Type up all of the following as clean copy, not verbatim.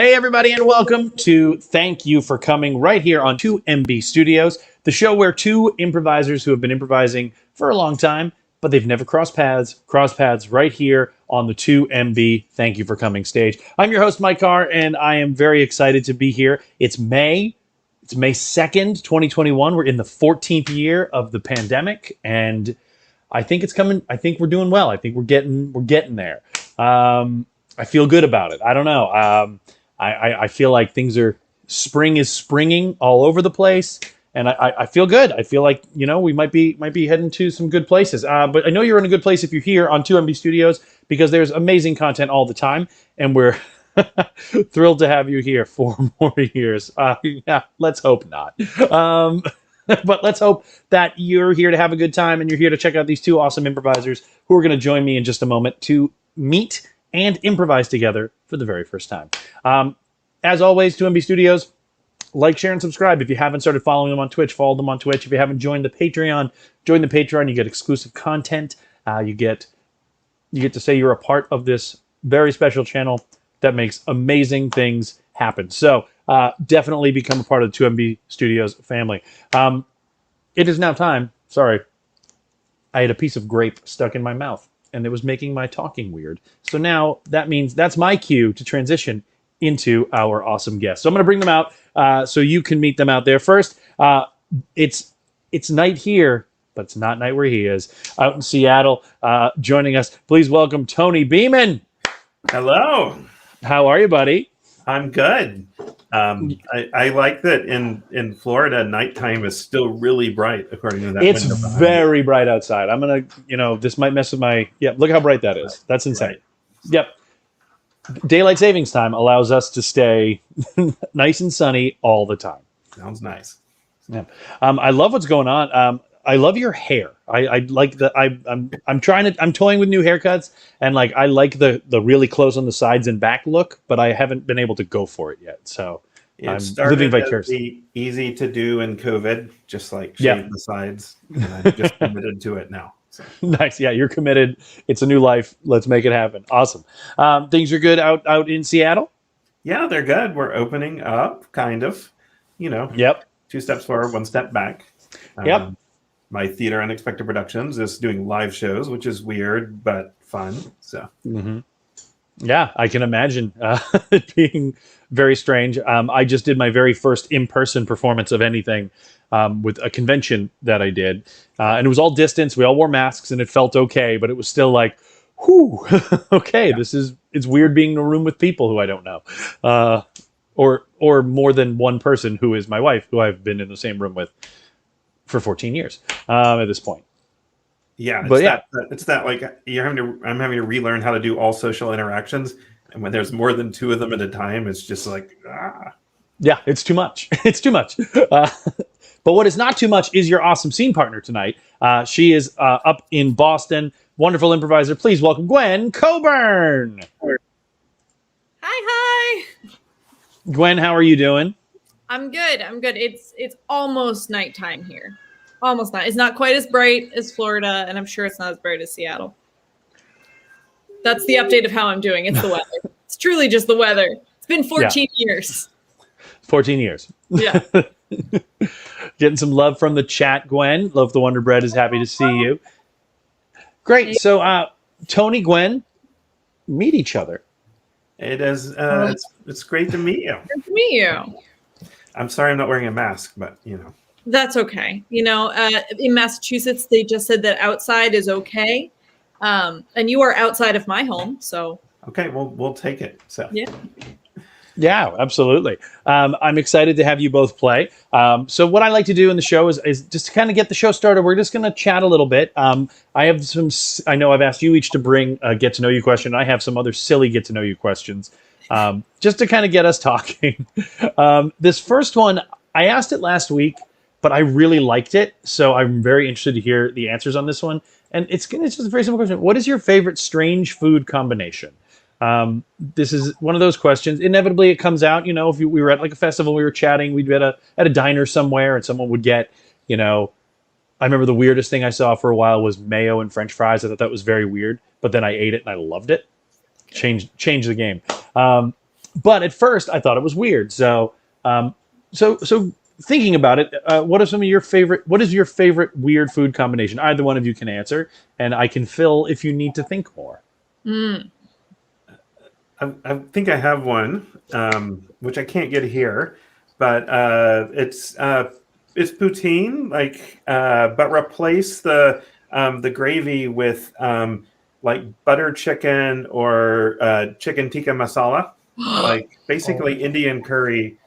Hey, everybody, and welcome to Thank You for Coming right here on 2MB Studios, the show where two improvisers who have been improvising for a long time, but they've never cross paths right here on the 2MB Thank You for Coming stage. I'm your host, Mike Carr, and I am very excited to be here. It's May 2nd, 2021. We're in the 14th year of the pandemic, and I think it's coming. I think we're doing well. I think we're getting there. I feel good about it. I don't know. I feel like spring is springing all over the place, and I feel good. I feel like, we might be heading to some good places. But I know you're in a good place if you're here on 2MB Studios, because there's amazing content all the time, and we're thrilled to have you here for more years. Yeah, let's hope not. But let's hope that you're here to have a good time, and you're here to check out these two awesome improvisers who are going to join me in just a moment to meet and improvise together for the very first time. As always, 2MB Studios, like, share, and subscribe. If you haven't started following them on Twitch, follow them on Twitch. If you haven't joined the Patreon, join the Patreon. You get exclusive content. You get to say you're a part of this very special channel that makes amazing things happen. So definitely become a part of the 2MB Studios family. It is now time. Sorry. I had a piece of grape stuck in my mouth, and it was making my talking weird. So now that means that's my cue to transition into our awesome guests. So I'm going to bring them out so you can meet them out there. First, it's night here, but it's not night where he is. Out in Seattle, joining us, please welcome Tony Beeman. Hello. How are you, buddy? I'm good. I like that in Florida, nighttime is still really bright, according to that. It's very bright outside. I'm going to, this might mess with look how bright that is. That's insane. Right. Yep. Daylight savings time allows us to stay nice and sunny all the time. Sounds nice. Yeah. I love what's going on. I love your hair. I like the. I'm toying with new haircuts, and I like the really close on the sides and back look, but I haven't been able to go for it yet. So I'm living vicariously. Easy to do in COVID, just shave the sides, and I'm just committed to it now. So. Nice. Yeah, you're committed. It's a new life. Let's make it happen. Awesome. Things are good out in Seattle? Yeah, they're good. We're opening up, kind of. Yep. 2 steps forward, 1 step back. Yep. My theater Unexpected Productions is doing live shows, which is weird but fun. So. Mm-hmm. Yeah, I can imagine it being very strange. I just did my very first in-person performance of anything with a convention that I did. And it was all distance. We all wore masks, and it felt okay, but it was still like, whew, okay, yeah. It's weird being in a room with people who I don't know. Or more than one person who is my wife, who I've been in the same room with for 14 years at this point. Yeah, it's that I'm having to relearn how to do all social interactions, and when there's more than 2 of them at a time, it's just Yeah, it's too much. It's too much. But what is not too much is your awesome scene partner tonight. She is up in Boston. Wonderful improviser. Please welcome Gwen Coburn. Hi. Gwen, how are you doing? I'm good. It's almost nighttime here. Almost not. It's not quite as bright as Florida, and I'm sure it's not as bright as Seattle. That's the update of how I'm doing. It's the weather. It's truly just the weather. It's been 14 years. 14 years. Yeah. Getting some love from the chat, Gwen. Love the Wonder Bread is happy to see you. Great. So, Tony, Gwen, meet each other. It is. It's great to meet you. Good to meet you. I'm sorry I'm not wearing a mask, but That's okay. In Massachusetts, they just said that outside is okay. And you are outside of my home, so. Okay, we'll take it. So. Yeah, absolutely. I'm excited to have you both play. So what I like to do in the show is just to kind of get the show started. We're just going to chat a little bit. I know I've asked you each to bring a get to know you question. I have some other silly get to know you questions just to kind of get us talking. This first one, I asked it last week, but I really liked it. So I'm very interested to hear the answers on this one. And it's just a very simple question. What is your favorite strange food combination? This is one of those questions. Inevitably, it comes out. If we were at a festival, we were chatting, we'd be at a diner somewhere, and someone would get, I remember the weirdest thing I saw for a while was mayo and French fries. I thought that was very weird, but then I ate it and I loved it. Changed the game. But at first, I thought it was weird. So thinking about it, what are some of your favorite? What is your favorite weird food combination? Either one of you can answer, and I can fill if you need to think more. I think I have one, which I can't get here, but it's poutine, but replace the gravy with like butter chicken or chicken tikka masala, like basically Indian curry.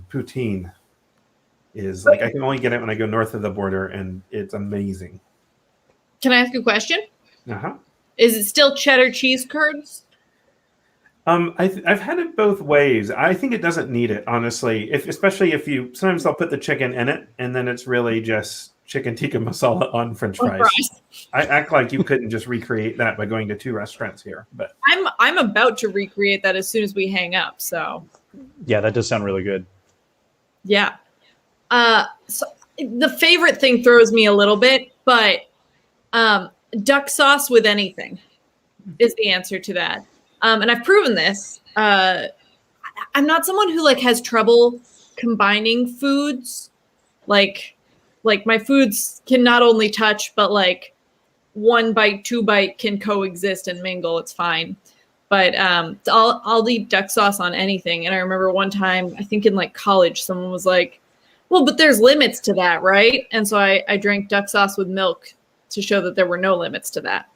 Poutine is like I can only get it when I go north of the border, and it's amazing. Can I ask a question? Uh-huh. Is it still cheddar cheese curds? I've had it both ways. I think it doesn't need it, honestly. Especially if you sometimes they'll put the chicken in it, and then it's really just chicken tikka masala on French fries. I act like you couldn't just recreate that by going to 2 restaurants here, but I'm about to recreate that as soon as we hang up. So yeah, that does sound really good. Yeah. So the favorite thing throws me a little bit, but duck sauce with anything is the answer to that. And I've proven this. I'm not someone who like has trouble combining foods. Like my foods can not only touch, but like 1 bite, 2 bite can coexist and mingle. It's fine. But I'll eat duck sauce on anything. And I remember one time, I think in like college, someone was like, well, but there's limits to that, right? And so I drank duck sauce with milk to show that there were no limits to that.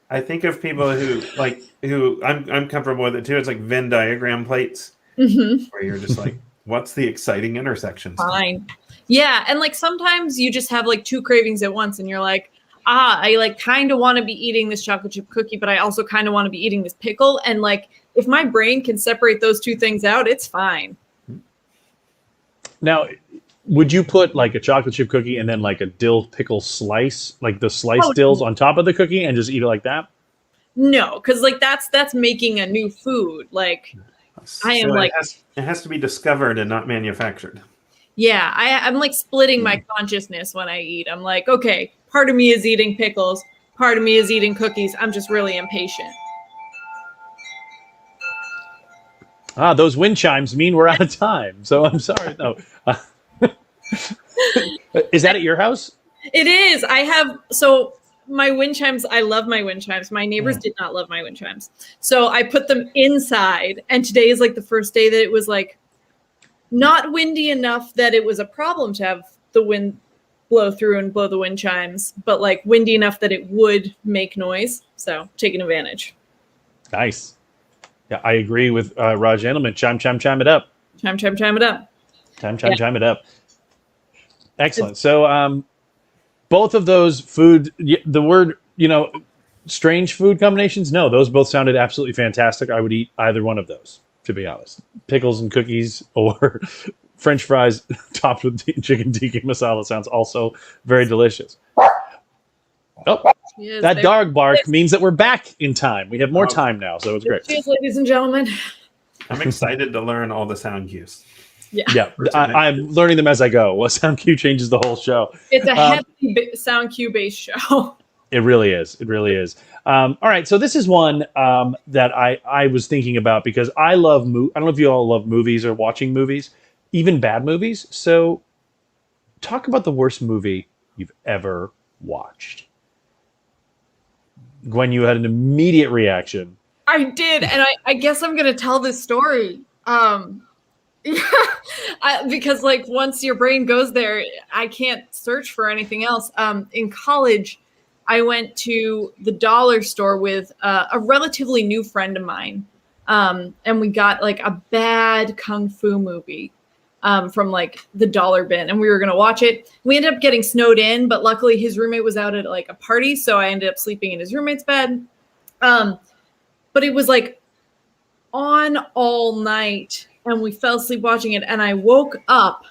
I think of people who I'm comfortable with it too. It's like Venn diagram plates where you're just like, what's the exciting intersections? Fine. Yeah. And like sometimes you just have like 2 cravings at once and you're like, I like kind of want to be eating this chocolate chip cookie, but I also kind of want to be eating this pickle. And like, if my brain can separate those 2 things out, it's fine. Now, would you put like a chocolate chip cookie and then like a dill pickle slice, like the sliced dills on top of the cookie and just eat it like that? No, because like that's making a new food. Like I am like it has to be discovered and not manufactured. Yeah, I'm like splitting my consciousness when I eat. I'm like, okay, part of me is eating pickles, part of me is eating cookies. I'm just really impatient. Those wind chimes mean we're out of time. So I'm sorry. No. Is that at your house? It is. My wind chimes, I love my wind chimes. My neighbors did not love my wind chimes. So I put them inside. And today is like the first day that it was like not windy enough that it was a problem to have the wind blow through and blow the wind chimes, but like windy enough that it would make noise. So taking advantage. Nice. Yeah, I agree with Raj Gentleman. Chime, chime, chime it up. Chime, chime, chime it up. Chime, chime, chime it up. Excellent. So both of those food, the word, strange food combinations, no, those both sounded absolutely fantastic. I would eat either one of those, to be honest. Pickles and cookies or French fries topped with chicken tikka masala sounds also very delicious. Oh, that dog bark means that we're back in time. We have more time now, so it's great. Cheers, ladies and gentlemen. I'm excited to learn all the sound cues. Yeah, I'm learning them as I go. What sound cue changes the whole show. It's a heavy sound cue based show. It really is. It really is. All right, so this is one that I was thinking about because I love. I don't know if you all love movies or watching movies, even bad movies. So, talk about the worst movie you've ever watched. Gwen, you had an immediate reaction. I did, and I guess I'm going to tell this story. Because like once your brain goes there, I can't search for anything else. In college, I went to the dollar store with a relatively new friend of mine, and we got like a bad kung fu movie from like the dollar bin, and we were gonna watch it. We ended up getting snowed in, but luckily his roommate was out at like a party, so I ended up sleeping in his roommate's bed. But it was like on all night. And we fell asleep watching it, and I woke up,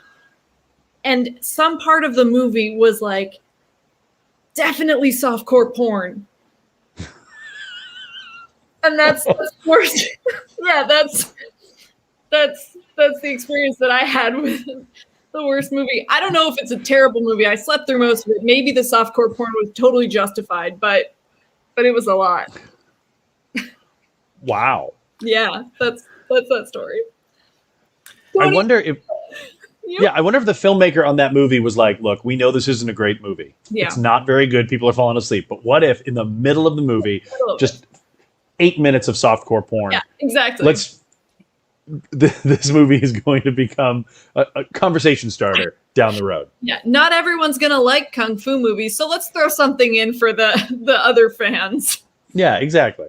and some part of the movie was like definitely softcore porn, and that's worst. Yeah, that's the experience that I had with the worst movie. I don't know if it's a terrible movie. I slept through most of it. Maybe the softcore porn was totally justified, but it was a lot. Wow. Yeah, that's that story. I Tony, wonder if I wonder if the filmmaker on that movie was like, look, we know this isn't a great movie. Yeah. It's not very good. People are falling asleep. But what if in the middle of the movie, just 8 minutes of softcore porn? Yeah, exactly. This movie is going to become a conversation starter down the road. Yeah, not everyone's gonna like kung fu movies, so let's throw something in for the other fans. Yeah, exactly.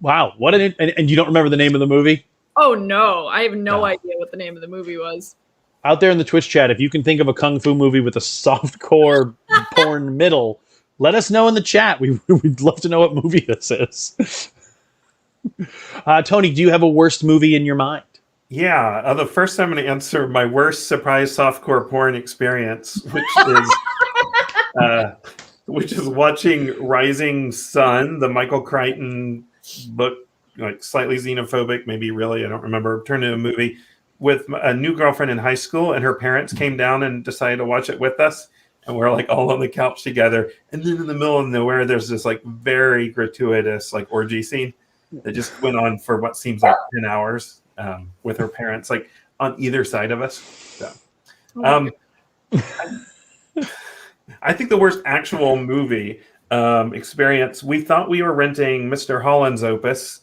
Wow, and you don't remember the name of the movie? Oh no, I have no idea what the name of the movie was. Out there in the Twitch chat, if you can think of a kung fu movie with a softcore porn middle, let us know in the chat. We'd love to know what movie this is. Tony, do you have a worst movie in your mind? Yeah, the first I'm going to answer my worst surprise softcore porn experience, which is watching Rising Sun, the Michael Crichton book, like slightly xenophobic, maybe really, I don't remember, turned into a movie with a new girlfriend in high school, and her parents came down and decided to watch it with us, and we're like all on the couch together, and then in the middle of nowhere, there's this like very gratuitous like orgy scene that just went on for what seems like 10 hours with her parents like on either side of us. So, I think the worst actual movie experience, we thought we were renting Mr. Holland's Opus.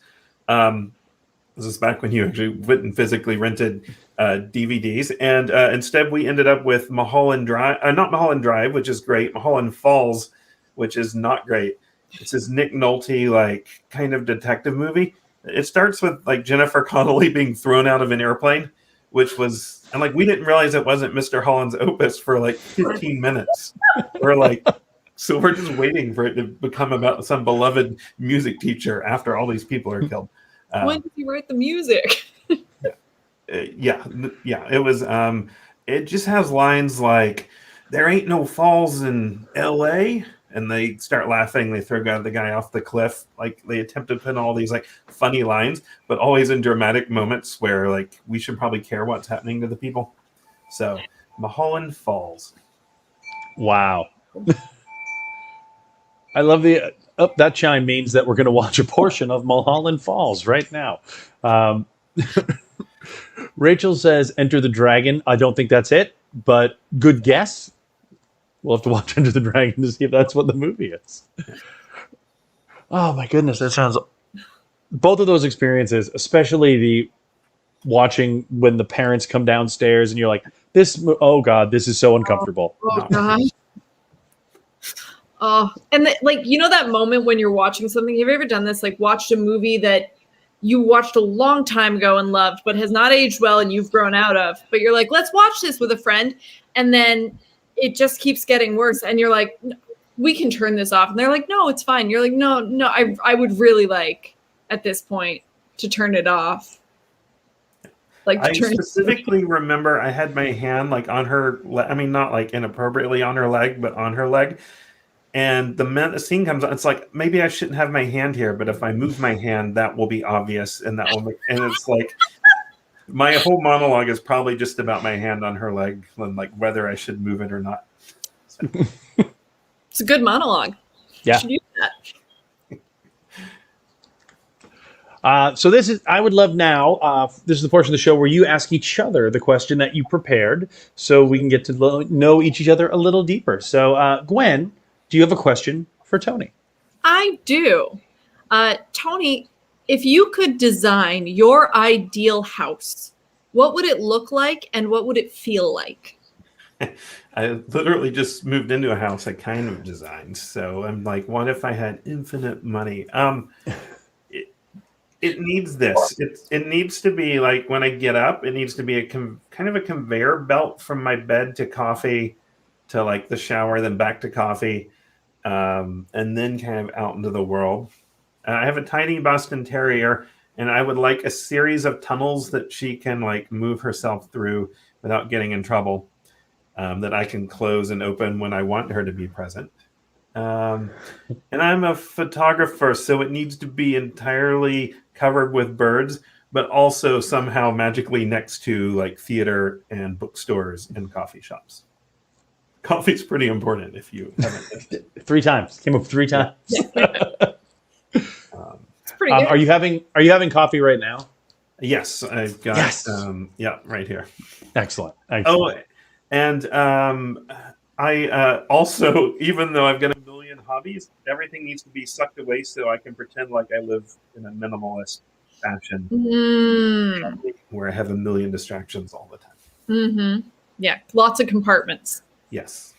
This is back when you actually went and physically rented DVDs. And instead we ended up with Mulholland Drive, not Mulholland Drive, which is great, Mulholland Falls, which is not great. It's this Nick Nolte, like, kind of detective movie. It starts with, like, Jennifer Connelly being thrown out of an airplane, which was, and, like, we didn't realize it wasn't Mr. Holland's Opus for, like, 15 minutes. We're like, so we're just waiting for it to become about some beloved music teacher after all these people are killed. When did you write the music? Yeah, it was, it just has lines like, there ain't no falls in L.A., and they start laughing. They throw the guy off the cliff. Like, they attempt to put all these like funny lines, but always in dramatic moments where like we should probably care what's happening to the people. So Mulholland Falls. Wow. I love that chime means that we're going to watch a portion of Mulholland Falls right now. Rachel says, Enter the Dragon. I don't think that's it, but good guess. We'll have to watch Enter the Dragon to see if that's what the movie is. Oh my goodness, that sounds... Both of those experiences, especially the watching when the parents come downstairs and you're like, oh God, this is so uncomfortable. Oh God. Oh, and like, you know that moment when you're watching something, have you ever done this? Like watched a movie that you watched a long time ago and loved, but has not aged well and you've grown out of, but you're like, let's watch this with a friend. And then it just keeps getting worse. And you're like, we can turn this off. And they're like, no, it's fine. You're like, no, I would really like at this point to turn it off. Like I specifically remember I had my hand like on her, I mean, not like inappropriately on her leg, but on her leg. And the scene comes on, it's like, maybe I shouldn't have my hand here, but if I move my hand, that will be obvious. And that will make, and it's like, my whole monologue is probably just about my hand on her leg and like whether I should move it or not. So. It's a good monologue. Yeah. You should use that. So this is, I would love now, this is the portion of the show where you ask each other the question that you prepared so we can get to know each other a little deeper. So Gwen, do you have a question for Tony? I do. Tony, if you could design your ideal house, what would it look like and what would it feel like? I literally just moved into a house I kind of designed. So I'm like, what if I had infinite money? It needs this. It needs to be like when I get up, it needs to be a kind of a conveyor belt from my bed to coffee to like the shower, then back to coffee, and then kind of out into the world. I have a tiny Boston Terrier, and I would like a series of tunnels that she can like move herself through without getting in trouble, that I can close and open when I want her to be present. And I'm a photographer, so it needs to be entirely covered with birds, but also somehow magically next to like theater and bookstores and coffee shops. Coffee's pretty important if you haven't. 3 times. Came up 3 times. It's pretty good. Are you having coffee right now? Yes, I've got. Yes. Yeah, right here. Excellent. Oh, and I also, even though I've got a million hobbies, everything needs to be sucked away so I can pretend like I live in a minimalist fashion, where I have a million distractions all the time. Mm-hmm. Yeah, lots of compartments. Yes.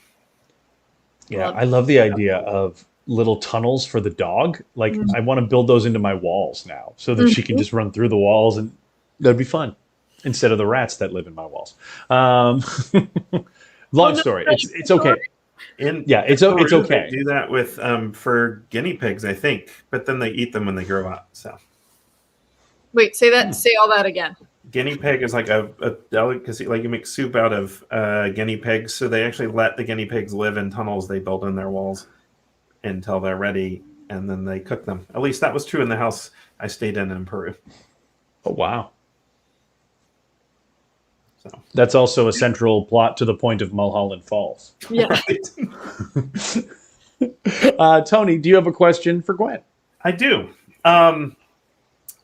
Yeah, I love the idea of little tunnels for the dog. Like, I want to build those into my walls now so that she can just run through the walls, and that'd be fun instead of the rats that live in my walls. Long story. It's okay. It's okay. They do that with for guinea pigs, I think, but then they eat them when they grow up. So. Wait, say all that again. Guinea pig is like a delicacy. Like, you make soup out of guinea pigs, so they actually let the guinea pigs live in tunnels they build in their walls until they're ready, and then they cook them. At least that was true in the house I stayed in Peru. Oh, wow. So. That's also a central plot to the point of Mulholland Falls. Yeah. Tony, do you have a question for Gwen? I do.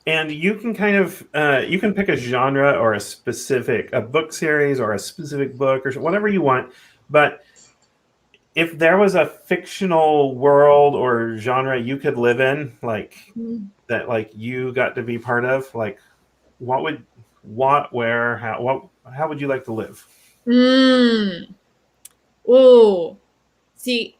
And you can kind of you can pick a genre or a book series or a specific book or whatever you want. But if there was a fictional world or genre you could live in, like that, like you got to be part of, like how would you like to live? Oh, see,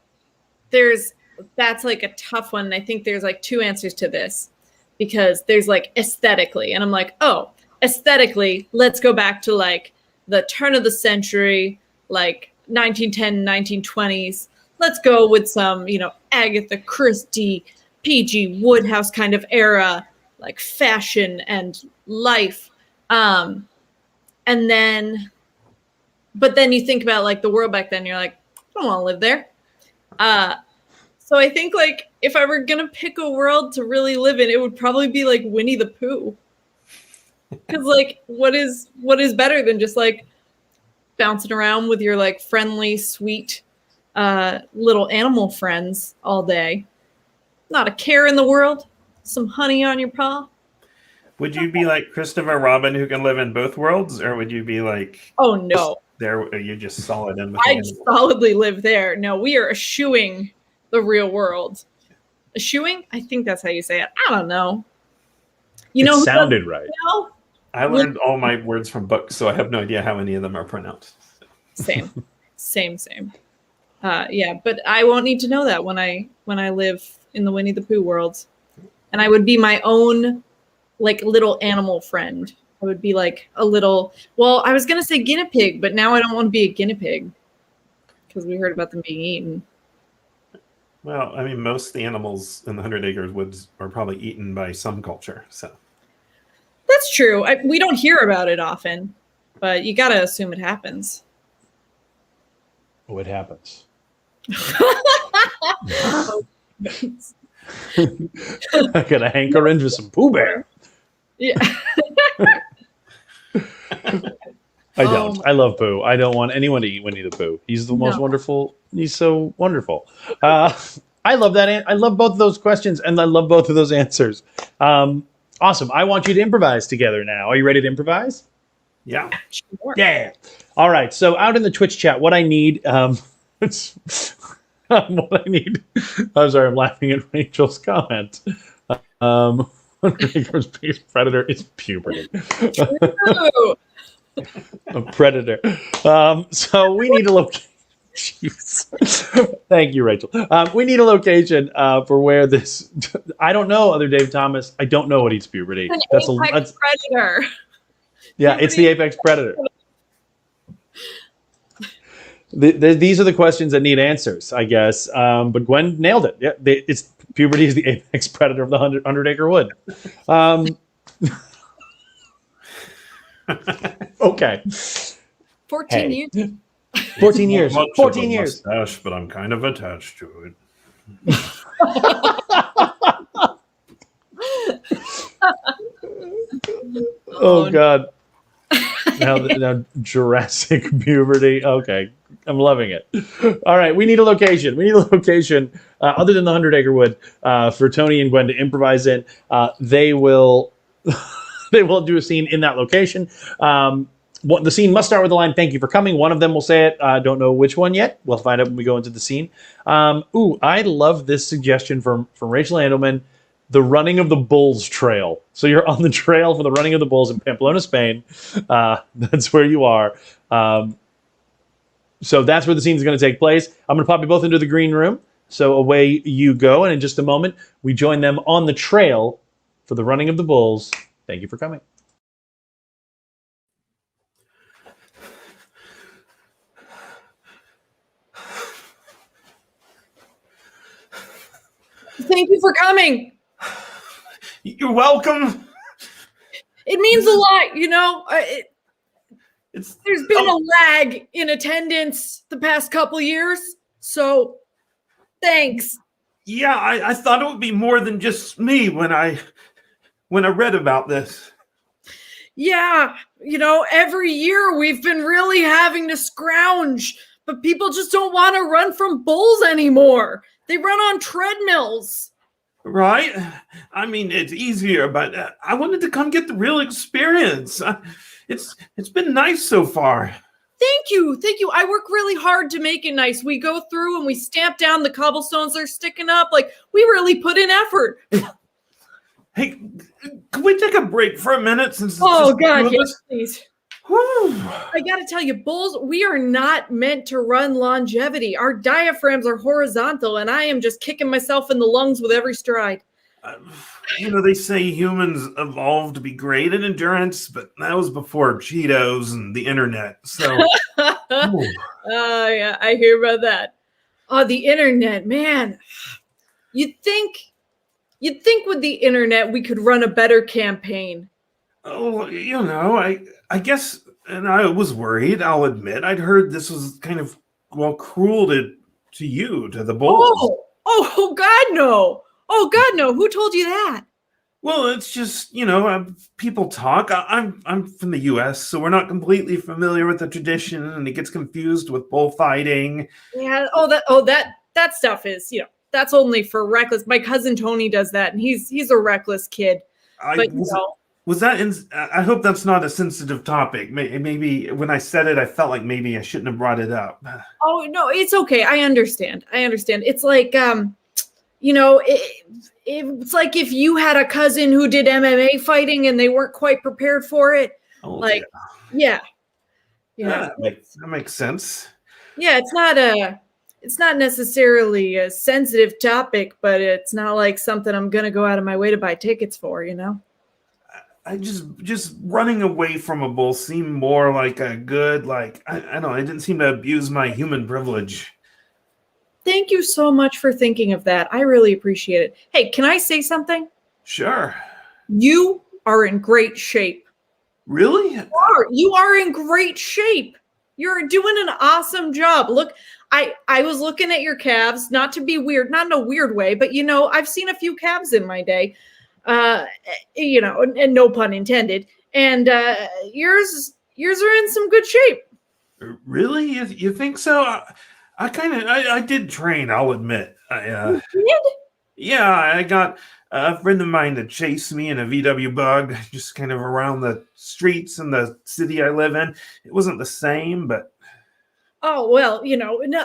that's like a tough one. I think there's like two answers to this. Because there's like aesthetically, and I'm like, oh, aesthetically, let's go back to like the turn of the century, like 1910, 1920s. Let's go with some, Agatha Christie, P.G. Woodhouse kind of era, like fashion and life. But then you think about like the world back then, you're like, I don't want to live there. So I think like if I were gonna pick a world to really live in, it would probably be like Winnie the Pooh. Because like what is better than just like bouncing around with your like friendly, sweet little animal friends all day? Not a care in the world. Some honey on your paw. Would you be like Christopher Robin, who can live in both worlds, or would you be like, oh no, there you just solid in with I'd solidly live there. No, we are eschewing the real world. Eschewing? I think that's how you say it. I don't know. It sounded right. I learned all my words from books, so I have no idea how any of them are pronounced. Same. Yeah, but I won't need to know that when I live in the Winnie the Pooh world. And I would be my own like little animal friend. I would be like a little, well, I was going to say guinea pig, but now I don't want to be a guinea pig because we heard about them being eaten. Well, I mean, most of the animals in the 100 Acres Woods are probably eaten by some culture. So that's true. We don't hear about it often, but you got to assume it happens. Oh, it happens. I got to hanker into some Pooh Bear. Yeah. I don't. I love Pooh. I don't want anyone to eat Winnie the Pooh. He's the most wonderful. He's so wonderful. I love that. I love both of those questions, and I love both of those answers. Awesome. I want you to improvise together now. Are you ready to improvise? Yeah. Sure. Yeah. All right. So out in the Twitch chat, what I need, what I need. I'm sorry. I'm laughing at Rachel's comment. Predator is puberty. A predator. So we need a location. Thank you, Rachel. We need a location for where this. I don't know, other Dave Thomas. I don't know what eats puberty. That's predator. Yeah, it's the apex predator. These are the questions that need answers, I guess. But Gwen nailed it. Yeah, it's puberty is the apex predator of the 100-acre wood. Okay. 14 years. 14 years. 14 years. Mustache, but I'm kind of attached to it. Oh God. now Jurassic puberty. Okay, I'm loving it. All right, we need a location. We need a location other than the 100-acre wood for Tony and Gwen to improvise in. They will they will do a scene in that location. The scene must start with the line, "Thank you for coming." One of them will say it. I don't know which one yet. We'll find out when we go into the scene. I love this suggestion from Rachel Andelman. The running of the bulls trail. So you're on the trail for the running of the bulls in Pamplona, Spain. That's where you are. So that's where the scene is going to take place. I'm going to pop you both into the green room. So away you go. And in just a moment, we join them on the trail for the running of the bulls. Thank you for coming. Thank you for coming. You're welcome. It means a lot, you know. There's been a lag in attendance the past couple years, so thanks. Yeah, I thought it would be more than just me when I read about this. Yeah, you know, every year we've been really having to scrounge, but people just don't want to run from bulls anymore. They run on treadmills. Right? I mean, it's easier, but I wanted to come get the real experience. It's been nice so far. Thank you. I work really hard to make it nice. We go through and we stamp down the cobblestones that are sticking up. Like, we really put in effort. Hey, can we take a break for a minute? Oh, God, yes, please. Whew. I gotta tell you, bulls, we are not meant to run longevity. Our diaphragms are horizontal, and I am just kicking myself in the lungs with every stride. They say humans evolved to be great at endurance, but that was before Cheetos and the internet. So, yeah, I hear about that. Oh, the internet, man. You'd think with the internet we could run a better campaign. Oh, I guess, and I was worried, I'll admit. I'd heard this was kind of, cruel to the bulls. Oh, God, no. Oh, God, no. Who told you that? Well, it's just, people talk. I'm from the U.S., so we're not completely familiar with the tradition, and it gets confused with bullfighting. Yeah, that stuff is, that's only for reckless. My cousin Tony does that, and he's a reckless kid. I hope that's not a sensitive topic. Maybe when I said it, I felt like maybe I shouldn't have brought it up. Oh, no, it's okay. I understand. It's like, it's like if you had a cousin who did MMA fighting and they weren't quite prepared for it. Oh, yeah. That makes sense. Yeah, it's not necessarily a sensitive topic, but it's not like something I'm going to go out of my way to buy tickets for, I just running away from a bull seemed more like a good, I don't know, I didn't seem to abuse my human privilege. Thank you so much for thinking of that. I really appreciate it. Hey, can I say something? Sure. You are in great shape. Really? You are in great shape. You're doing an awesome job. Look, I was looking at your calves, not to be weird, not in a weird way, but I've seen a few calves in my day. And no pun intended. And yours are in some good shape. Really? You think so? I did train, I'll admit. You did? Yeah, I got a friend of mine to chase me in a VW bug, just kind of around the streets in the city I live in. It wasn't the same, but... Oh, well,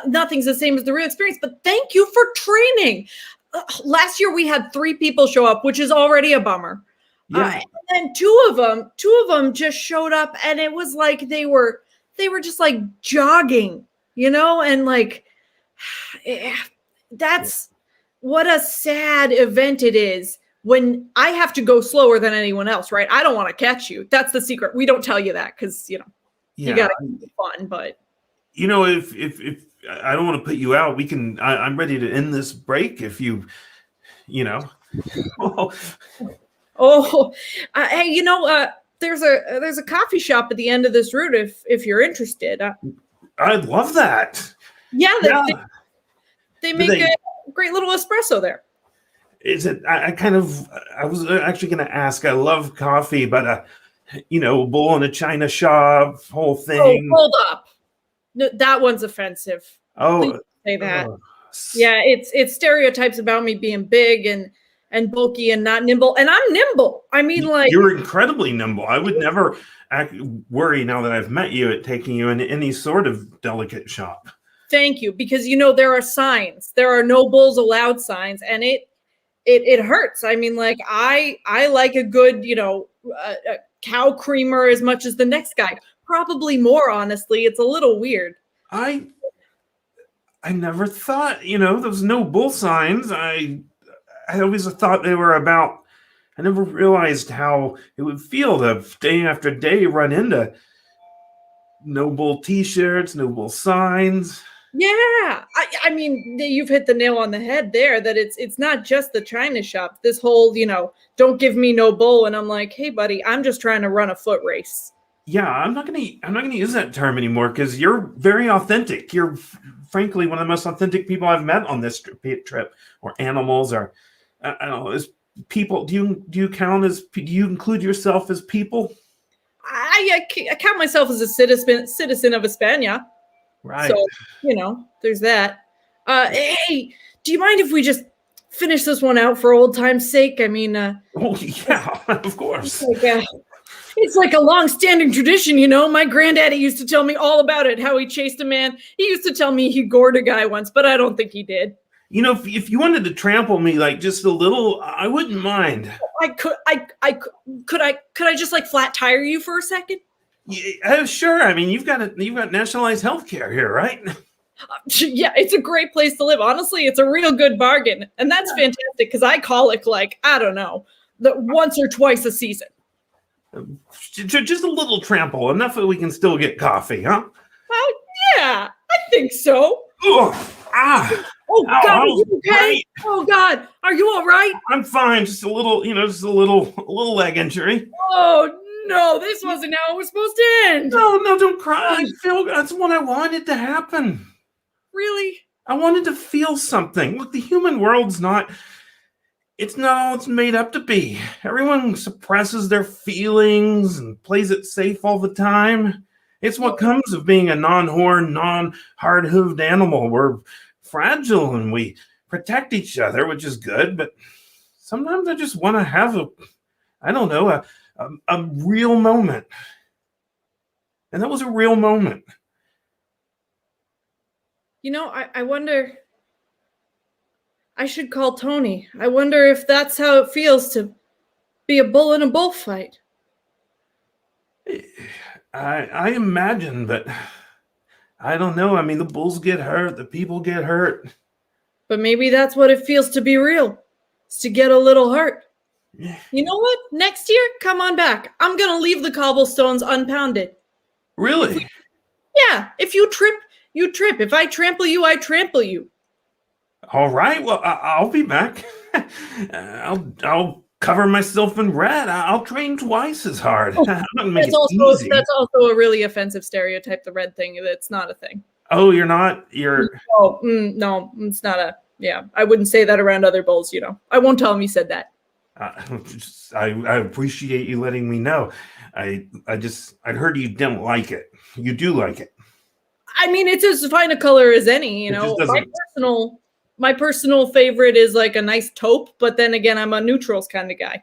nothing's the same as the real experience, but thank you for training. Last year we had 3 people show up, which is already a bummer. Yeah. And two of them just showed up, and it was like they were just like jogging, and that's what a sad event it is when I have to go slower than anyone else, right? I don't want to catch you. That's the secret. We don't tell you that because you got to keep it fun, but if I don't want to put you out, we can. I'm ready to end this break if you. Hey, there's a coffee shop at the end of this route if you're interested. I'd love that. Yeah, they make a great little espresso there. Is it? I was actually going to ask. I love coffee, but a bull in a china shop, whole Oh, thing. hold up. No, that one's offensive. Please Oh, say that. Yeah, it's stereotypes about me being big and bulky and not nimble. And I'm nimble. I mean, like, you're incredibly nimble. I would never worry now that I've met you at taking you into any sort of delicate shop. thank you, because there are signs. There are no bulls allowed signs, and it hurts. I mean, like, I like a good, a cow creamer as much as the next guy. Probably more, honestly. It's a little weird. I never thought, those no bull signs. I always thought they were about. I never realized how it would feel to day after day run into no bull T-shirts, no bull signs. Yeah, I mean, you've hit the nail on the head there. That it's not just the china shop. This whole, don't give me no bull, and I'm like, hey, buddy, I'm just trying to run a foot race. Yeah, I'm not gonna use that term anymore because you're very authentic. You're frankly one of the most authentic people I've met on this trip, or animals, or I don't know, as people. Do you count as? Do you include yourself as people? I count myself as a citizen of España. Right. So, there's that. Hey, do you mind if we just finish this one out for old time's sake? I mean, Oh yeah, of course. It's like a long-standing tradition, My granddaddy used to tell me all about it, how he chased a man. He used to tell me he gored a guy once, but I don't think he did. If you wanted to trample me like just a little, I wouldn't mind. Could I just like flat tire you for a second? Yeah, sure. I mean, you've got nationalized health care here, right? Yeah, it's a great place to live. Honestly, it's a real good bargain. And that's fantastic because I colic like, I don't know, once or twice a season. Just a little trample, enough that we can still get coffee, huh? Yeah, I think so. Ugh, ah. Oh God, are you okay? Right. Oh God, are you all right? I'm fine. Just a little, just a little leg injury. Oh no, this wasn't how it was supposed to end. No, don't cry. That's what I wanted to happen. Really? I wanted to feel something. Look, the human world's not. It's not all it's made up to be. Everyone suppresses their feelings and plays it safe all the time. It's what comes of being a non-horned, non-hard-hooved animal. We're fragile and we protect each other, which is good, but sometimes I just want to have a real moment. And that was a real moment. I wonder, I should call Tony. I wonder if that's how it feels to be a bull in a bullfight. I imagine, but I don't know. I mean, the bulls get hurt, the people get hurt. But maybe that's what it feels to be real. It's to get a little hurt. Yeah. You know what? Next year, come on back. I'm going to leave the cobblestones unpounded. Really? Yeah. If you trip, you trip. If I trample you, I trample you. All right. Well, I'll be back. I'll cover myself in red. I'll train twice as hard. That's also a really offensive stereotype, the red thing. That's not a thing. Oh, you're not? You're... Oh, no, it's not a... Yeah, I wouldn't say that around other bulls, I won't tell them you said that. I appreciate you letting me know. I'd heard you didn't like it. You do like it. I mean, it's as fine a color as any, My personal favorite is like a nice taupe, but then again, I'm a neutrals kind of guy.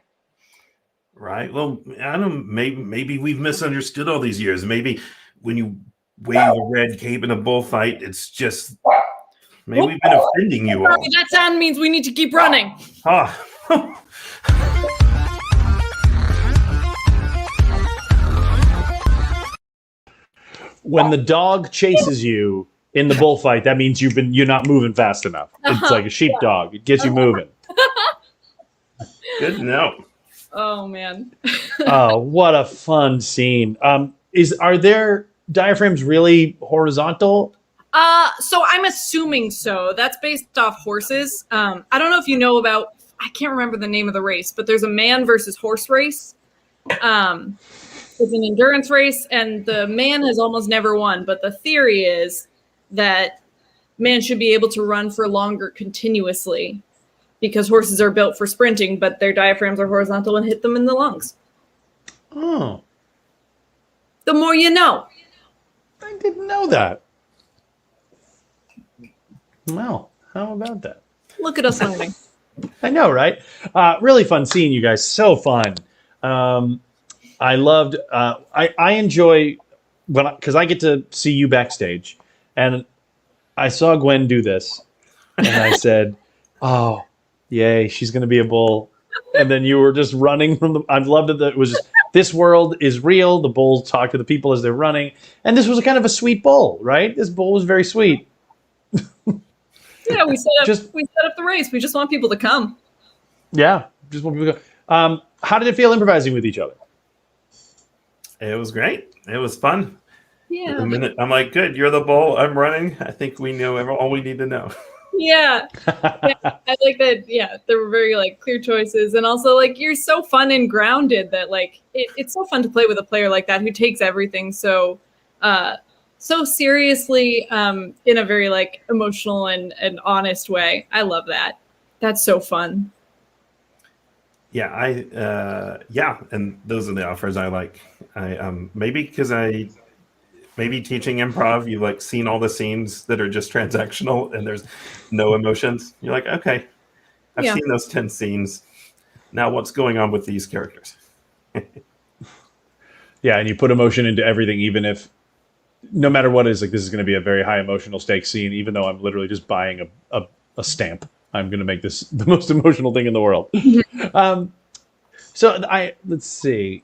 Right. Well, I don't. Maybe we've misunderstood all these years. Maybe when you wave a red cape in a bullfight, it's just maybe we've been offending you all. That sound means we need to keep running. When the dog chases you in the bullfight, that means you're not moving fast enough. It's like a sheepdog. It gets you moving. Good to know. Oh man. Oh, what a fun scene. Are their diaphragms really horizontal? So I'm assuming so. That's based off horses. I don't know if you know about, I can't remember the name of the race, but there's a man versus horse race. It's an endurance race, and the man has almost never won. But the theory is that man should be able to run for longer continuously because horses are built for sprinting, but their diaphragms are horizontal and hit them in the lungs. Oh, The more you know. I didn't know that. Well, how about that? Look at us learning. I know, right? Really fun seeing you guys. So fun. I loved. I enjoy because I get to see you backstage, and I saw Gwen do this, and I said, "Oh, yay! She's going to be a bull." And then you were just running from the. I loved it. That it was just this world is real. The bulls talk to the people as they're running, and this was a kind of a sweet bull, right? This bull was very sweet. Yeah, we set up the race. We just want people to come. Yeah, just want people to go. How did it feel improvising with each other? It was great. It was fun. Yeah. The minute I'm like, good, you're the bull, I'm running. I think we know all we need to know. Yeah. I like that. Yeah, there were very like clear choices, and also like you're so fun and grounded that like it's so fun to play with a player like that who takes everything so seriously in a very like emotional and honest way. I love that. That's so fun. Yeah, and those are the offers I like. Maybe teaching improv, you've like seen all the scenes that are just transactional and there's no emotions. You're like, okay, I've seen those 10 scenes. Now what's going on with these characters? Yeah, and you put emotion into everything, even if no matter what it is, like this is going to be a very high emotional stakes scene, even though I'm literally just buying a stamp. I'm going to make this the most emotional thing in the world. Let's see.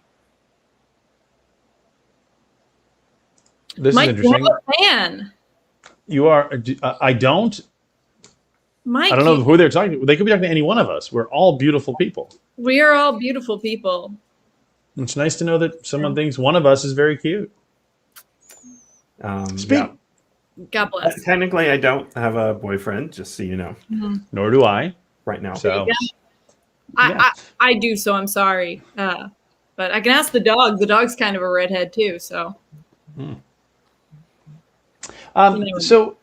This Mike, is interesting. you're a fan. You are. I don't. Mike, I don't know who they're talking to. They could be talking to any one of us. We're all beautiful people. We are all beautiful people. It's nice to know that someone thinks one of us is very cute. Yeah. God bless. Technically, I don't have a boyfriend, just so you know. Mm-hmm. Nor do I. Right now. So, I do, so I'm sorry. But I can ask the dog. The dog's kind of a redhead, too, so. So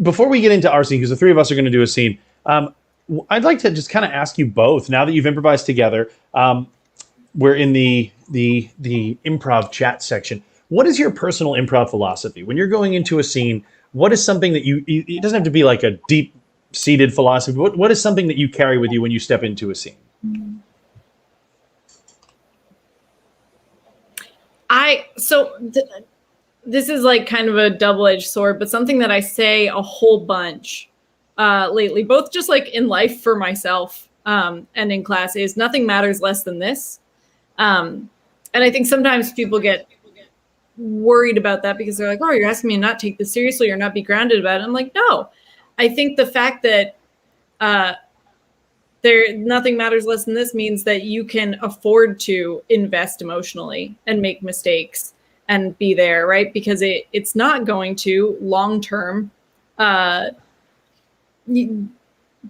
before we get into our scene, because the three of us are going to do a scene, I'd like to just kind of ask you both, now that you've improvised together, we're in the improv chat section. What is your personal improv philosophy? When you're going into a scene, what is something that it doesn't have to be like a deep-seated philosophy, but what is something that you carry with you when you step into a scene? This is like kind of a double-edged sword, but something that I say a whole bunch lately, both just like in life for myself and in class, is nothing matters less than this. And I think sometimes people get worried about that because they're like, oh, you're asking me to not take this seriously or not be grounded about it. I'm like, no. I think the fact that nothing matters less than this means that you can afford to invest emotionally and make mistakes and be there, right? Because it's not going to long-term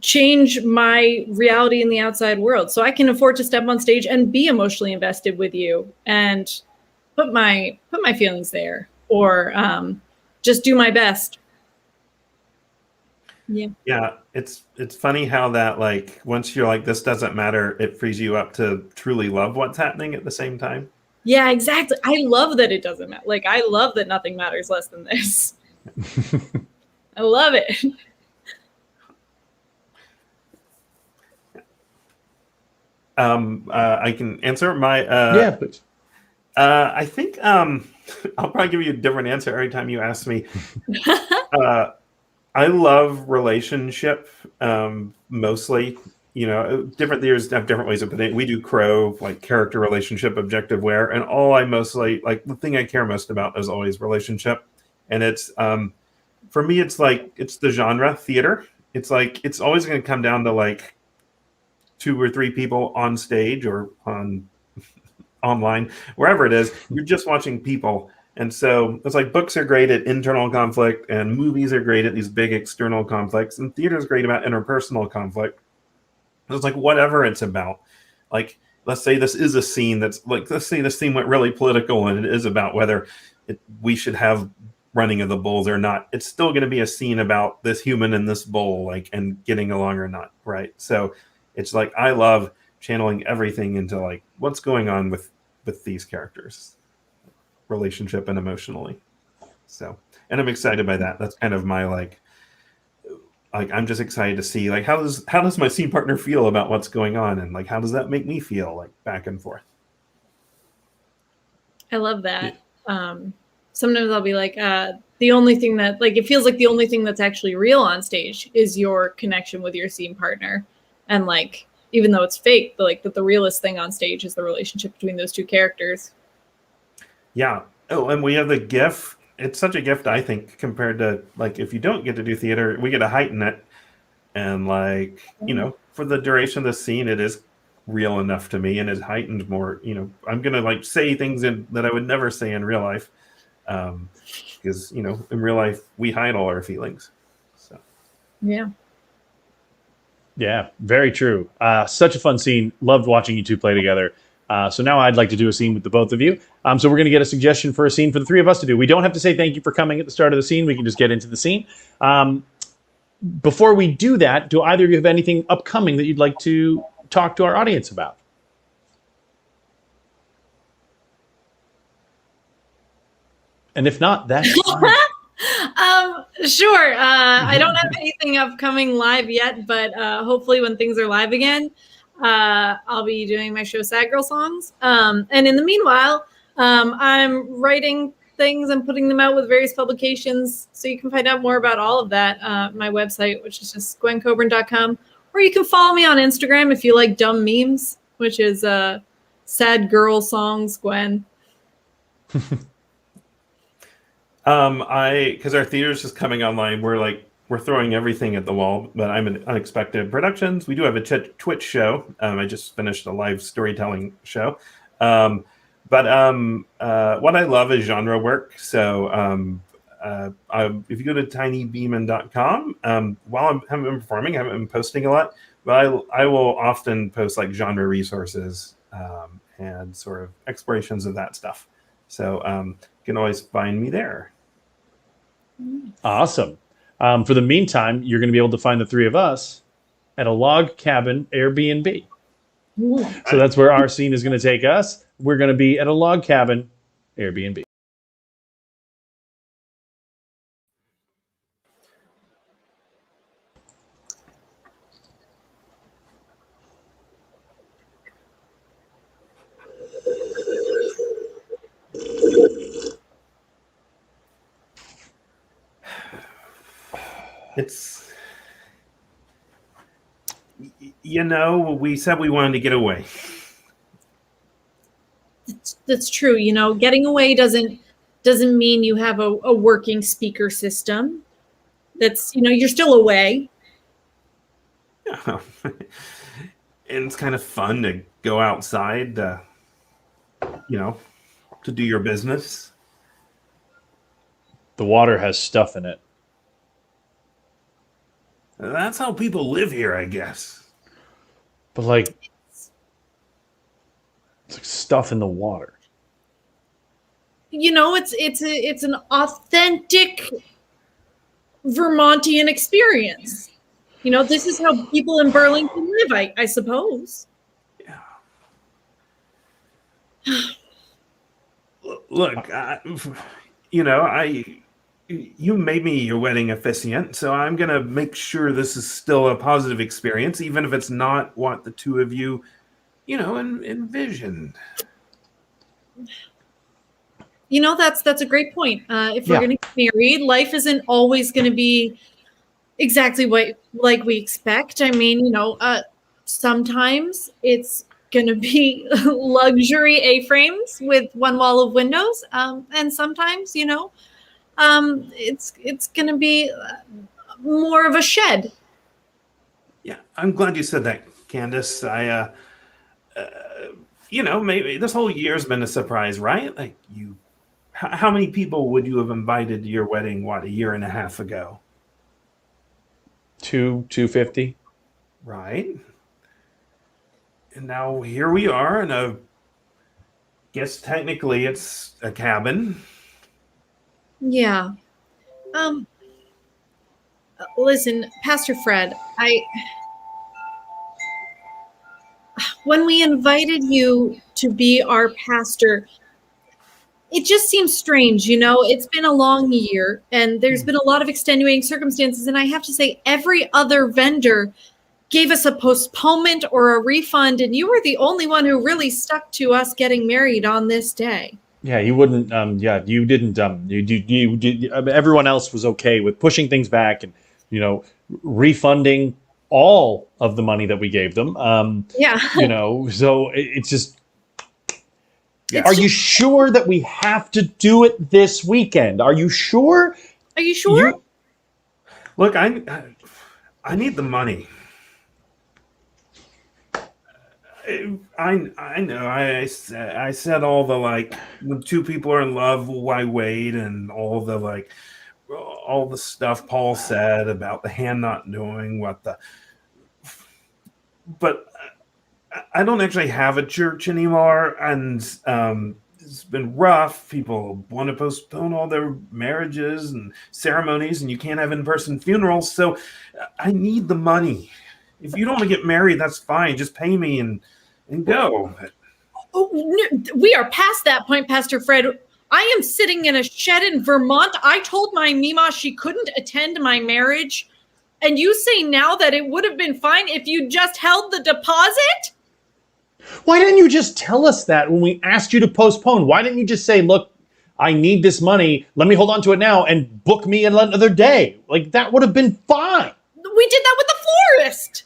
change my reality in the outside world. So I can afford to step on stage and be emotionally invested with you and put my feelings there, or just do my best. Yeah, it's funny how that, like, once you're like, this doesn't matter, it frees you up to truly love what's happening at the same time. Yeah, exactly. I love that it doesn't matter. Like, I love that nothing matters less than this. I love it. I can answer my yeah, please. I think I'll probably give you a different answer every time you ask me. I love relationship mostly. You know, different theaters have different ways of putting it. We do Crow, like character, relationship, objective wear, and all I mostly like, the thing I care most about is always relationship. And it's for me, it's like, it's the genre theater. It's like, it's always going to come down to like 2 or 3 people on stage or on online, wherever it is. You're just watching people. And so it's like, books are great at internal conflict and movies are great at these big external conflicts, and theater is great about interpersonal conflict. It's like, whatever it's about, like, let's say this is a scene that's like, let's say this scene went really political and it is about whether we should have running of the bulls or not. It's still going to be a scene about this human and this bull, like, and getting along or not. Right. So it's like, I love channeling everything into like, what's going on with these characters. relationship and emotionally. So, and I'm excited by that. That's kind of my like I'm just excited to see like how does my scene partner feel about what's going on, and like how does that make me feel, like back and forth. I love that. Sometimes I'll be like, the only thing that like it feels like the only thing that's actually real on stage is your connection with your scene partner, and like even though it's fake, but like that the realest thing on stage is the relationship between those two characters. Yeah. Oh, and we have the GIF. It's such a gift, I think, compared to like if you don't get to do theater, we get to heighten it, and like for the duration of the scene, it is real enough to me and is heightened more. I'm gonna like say things that I would never say in real life, because in real life we hide all our feelings. So Yeah, very true. Such a fun scene. Loved watching you two play together. So now I'd like to do a scene with the both of you. So we're going to get a suggestion for a scene for the three of us to do. We don't have to say thank you for coming at the start of the scene. We can just get into the scene. Before we do that, do either of you have anything upcoming that you'd like to talk to our audience about? And if not, that's fine. Sure. I don't have anything upcoming live yet, but hopefully when things are live again, I'll be doing my show Sad Girl Songs. And in the meanwhile, I'm writing things and putting them out with various publications. So you can find out more about all of that my website, which is just gwencoburn.com. Or you can follow me on Instagram if you like dumb memes, which is Sad Girl Songs Gwen. Because our theater's just coming online, we're throwing everything at the wall, but I'm in Unexpected Productions. We do have a Twitch show. I just finished a live storytelling show. But what I love is genre work. So if you go to tinybeeman.com, while I'm performing, I haven't been posting a lot, but I will often post like genre resources and sort of explorations of that stuff. So you can always find me there. Awesome. For the meantime, you're going to be able to find the three of us at a log cabin Airbnb. Ooh. So that's where our scene is going to take us. We're going to be at a log cabin Airbnb. It's, we said we wanted to get away. That's true. Getting away doesn't mean you have a working speaker system. That's, you're still away. Yeah. And it's kind of fun to go outside, to do your business. The water has stuff in it. That's how people live here, I guess. But like, it's like stuff in the water. It's an authentic Vermontian experience. This is how people in Burlington live, I suppose. Yeah. Look, you made me your wedding officiant, so I'm going to make sure this is still a positive experience, even if it's not what the two of you, envisioned. That's a great point. If we're going to get married, life isn't always going to be exactly like we expect. I mean, sometimes it's going to be luxury A-frames with one wall of windows, and sometimes, it's going to be more of a shed. Yeah, I'm glad you said that, Candace. Maybe this whole year's been a surprise, right? Like how many people would you have invited to your wedding, a year and a half ago? 250. Right. And now here we are in a, guess technically it's a cabin. Yeah. Listen, Pastor Fred, when we invited you to be our pastor, it just seems strange, it's been a long year and there's been a lot of extenuating circumstances. And I have to say, every other vendor gave us a postponement or a refund. And you were the only one who really stuck to us getting married on this day. Yeah, you wouldn't. You didn't. You did. I mean, everyone else was okay with pushing things back and refunding all of the money that we gave them. Yeah. So it's just. Are you sure that we have to do it this weekend? Are you sure? Are you sure? Look, I need the money. I know. I said all the when two people are in love, why wait? And all the stuff Paul said about the hand not knowing what the. But I don't actually have a church anymore, and it's been rough. People want to postpone all their marriages and ceremonies, and you can't have in-person funerals. So I need the money. If you don't want to get married, that's fine. Just pay me and go. Oh, no, we are past that point, Pastor Fred. I am sitting in a shed in Vermont. I told my Mima she couldn't attend my marriage. And you say now that it would have been fine if you just held the deposit? Why didn't you just tell us that when we asked you to postpone? Why didn't you just say, look, I need this money. Let me hold on to it now and book me another day. That would have been fine. We did that with the florist.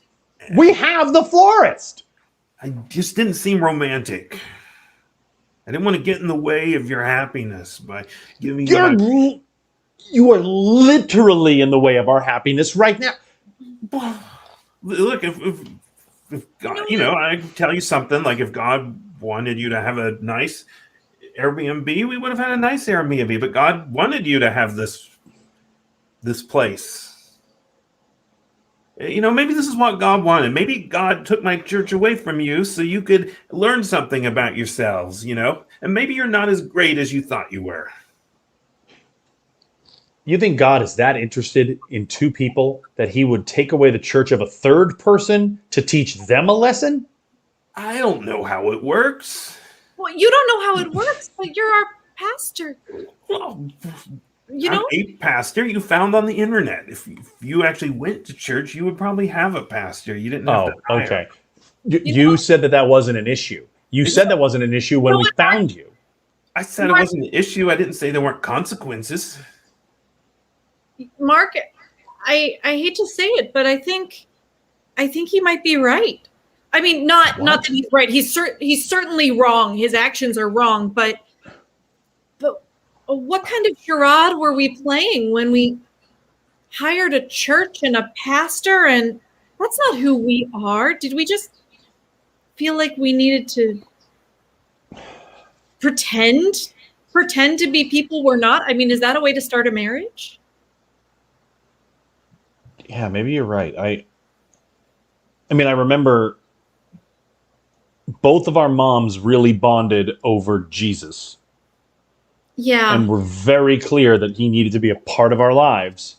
We have the florist. I just didn't seem romantic. I didn't want to get in the way of your happipiness by giving you. You are literally in the way of our happiness right now. Look, if God, I can tell you something. If God wanted you to have a nice Airbnb, we would have had a nice Airbnb. But God wanted you to have this place. Maybe this is what God wanted. Maybe God took my church away from you so you could learn something about yourselves, and maybe you're not as great as you thought you were. You think God is that interested in two people that he would take away the church of a third person to teach them a lesson? I don't know how it works. Well, you don't know how it works, but you're our pastor. Well, I'm a pastor you found on the internet. If you actually went to church, you would probably have a pastor. You didn't have to hire. Okay. You said that wasn't an issue. You said that wasn't an issue when we found you. I said it wasn't an issue. I didn't say there weren't consequences. Mark, I hate to say it, but I think he might be right. I mean, not that he's right. He's certainly wrong. His actions are wrong, but what kind of charade were we playing when we hired a church and a pastor? And that's not who we are. Did we just feel like we needed to pretend to be people we're not? I mean, is that a way to start a marriage? Yeah, maybe you're right. I mean, I remember both of our moms really bonded over Jesus. Yeah. And we're very clear that he needed to be a part of our lives.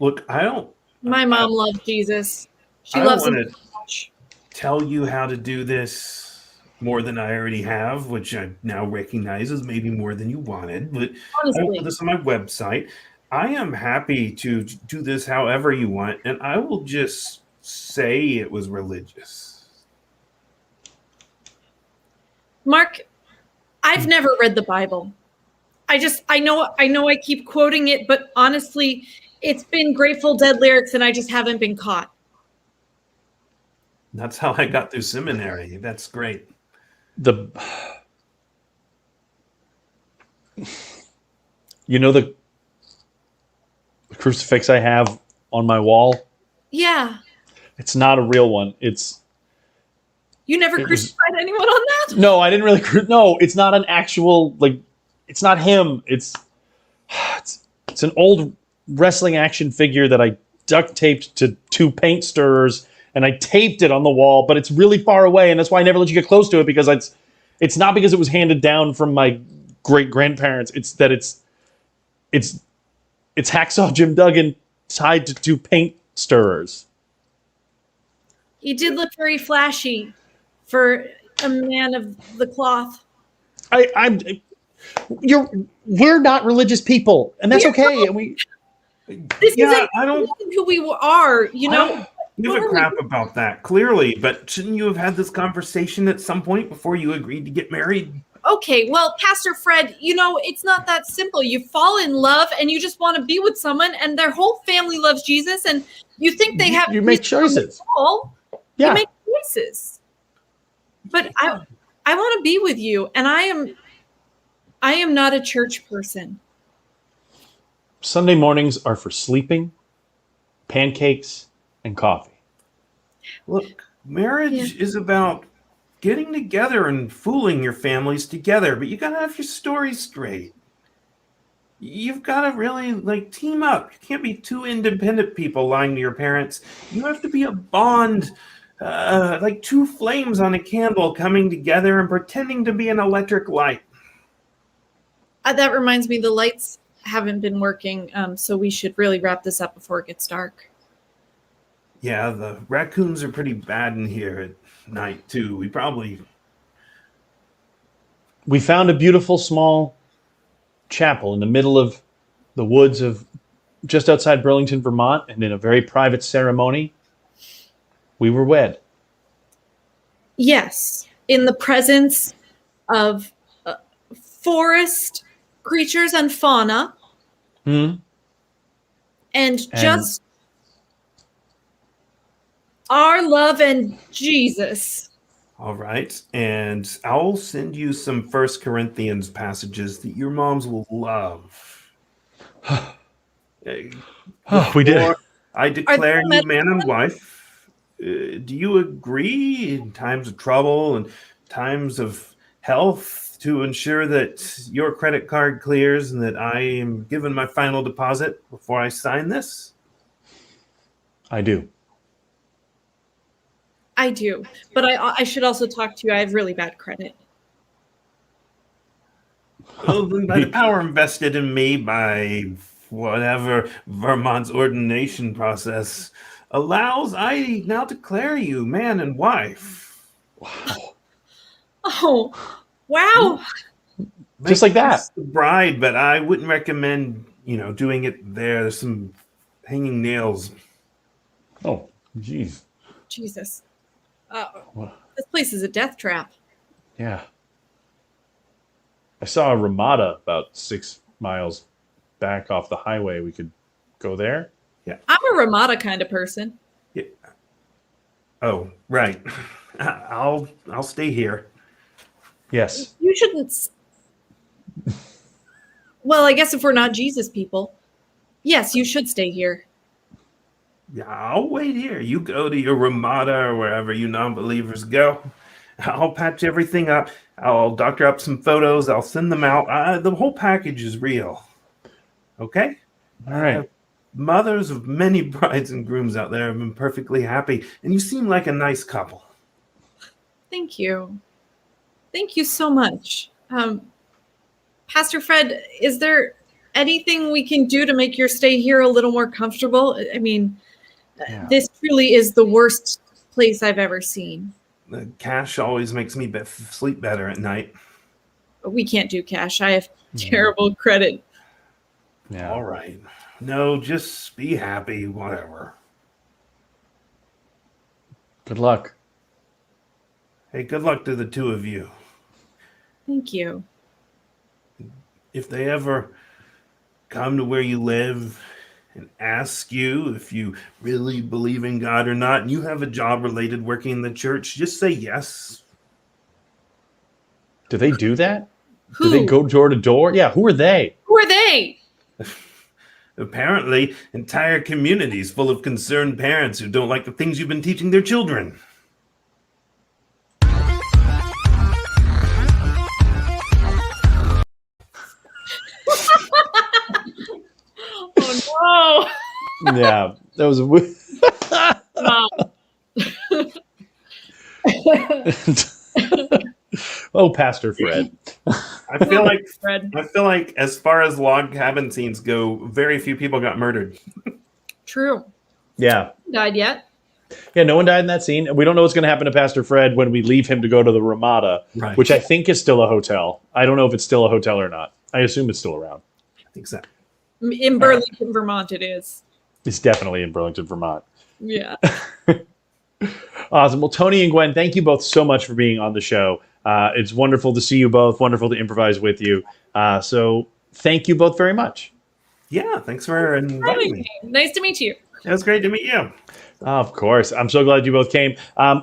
Look, my mom loves Jesus. She loves him so much. Tell you how to do this more than I already have, which I now recognize as maybe more than you wanted. But honestly, I will put this on my website. I am happy to do this however you want, and I will just say it was religious. Mark, I've never read the Bible. I know I keep quoting it, but honestly, it's been Grateful Dead lyrics and I just haven't been caught. That's how I got through seminary. That's great. The crucifix I have on my wall? Yeah. It's not a real one. You never crucified anyone on that? No, I didn't really. No, it's not an actual, it's not him. It's an old wrestling action figure that I duct taped to 2 paint stirrers, and I taped it on the wall, but it's really far away, and that's why I never let you get close to it, because it's not because it was handed down from my great-grandparents. It's that it's Hacksaw Jim Duggan tied to 2 paint stirrers. He did look very flashy for a man of the cloth. we're not religious people, and that's okay. And This isn't who we are, you know. I don't give a crap about that, clearly, but shouldn't you have had this conversation at some point before you agreed to get married? Okay, well, Pastor Fred, you know, it's not that simple. You fall in love and you just want to be with someone and their whole family loves Jesus and you think they have... You make choices. Yeah. You make choices. But I want to be with you, and I am not a church person. Sunday mornings are for sleeping, pancakes, and coffee. Look, marriage is about getting together and fooling your families together, but you gotta have your story straight. You've got to really team up. You can't be two independent people lying to your parents. You have to be a bond, like two flames on a candle coming together and pretending to be an electric light. That reminds me, the lights haven't been working, so we should really wrap this up before it gets dark. Yeah, the raccoons are pretty bad in here at night, too. We found a beautiful small chapel in the middle of the woods of just outside Burlington, Vermont, and in a very private ceremony, we were wed. Yes, in the presence of forest creatures and fauna, and just our love and Jesus. All right, and I'll send you some 1 Corinthians passages that your moms will love. We did. I declare you man and wife. Do you agree in times of trouble and times of health to ensure that your credit card clears and that I am given my final deposit before I sign this? I do. I do, but I should also talk to you. I have really bad credit. Well, then by the power invested in me by whatever Vermont's ordination process allows, I now declare you man and wife. Wow. Oh, wow. Just like that. The bride, but I wouldn't recommend, doing it there. There's some hanging nails. Oh, geez. Jesus. This place is a death trap. Yeah. I saw a Ramada about 6 miles back off the highway. We could go there. Yeah. I'm a Ramada kind of person. Yeah. Oh, right. I'll stay here. Yes. You shouldn't. Well, I guess if we're not Jesus people, yes, you should stay here. Yeah, I'll wait here. You go to your Ramada or wherever you non-believers go. I'll patch everything up. I'll doctor up some photos. I'll send them out. The whole package is real. Okay? All right. Mothers of many brides and grooms out there have been perfectly happy, and you seem like a nice couple. Thank you. Thank you so much. Pastor Fred, is there anything we can do to make your stay here a little more comfortable? I mean, This truly is the worst place I've ever seen. The cash always makes me sleep better at night. We can't do cash. I have terrible credit. Yeah. All right. No, just be happy, whatever. Good luck. Hey, good luck to the two of you. Thank you. If they ever come to where you live and ask you if you really believe in God or not, and you have a job related working in the church, just say yes. Do they do that? Who? Do they go door to door? Yeah, who are they? Who are they? Apparently, entire communities full of concerned parents who don't like the things you've been teaching their children. Oh no! Yeah, that was. Oh, Pastor Fred. I feel like as far as log cabin scenes go, very few people got murdered. True. Yeah. Died yet? Yeah, no one died in that scene. We don't know what's going to happen to Pastor Fred when we leave him to go to the Ramada, Right. which I think is still a hotel. I don't know if it's still a hotel or not. I assume it's still around. I think so. In Burlington, Vermont, it is. It's definitely in Burlington, Vermont. Yeah. Awesome. Well, Tony and Gwen, thank you both so much for being on the show. It's wonderful to see you both. Wonderful to improvise with you. So thank you both very much. Yeah, thanks for inviting me. Nice to meet you. It was great to meet you. Of course. I'm so glad you both came.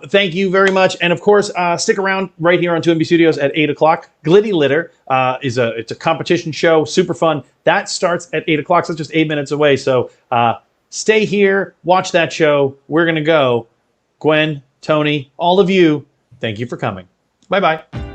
Thank you very much. And of course, stick around right here on 2MB Studios at 8 o'clock. Glitty Litter it's a competition show. Super fun. That starts at 8 o'clock. So it's just 8 minutes away. So stay here. Watch that show. We're going to go. Gwen, Tony, all of you, thank you for coming. Bye-bye.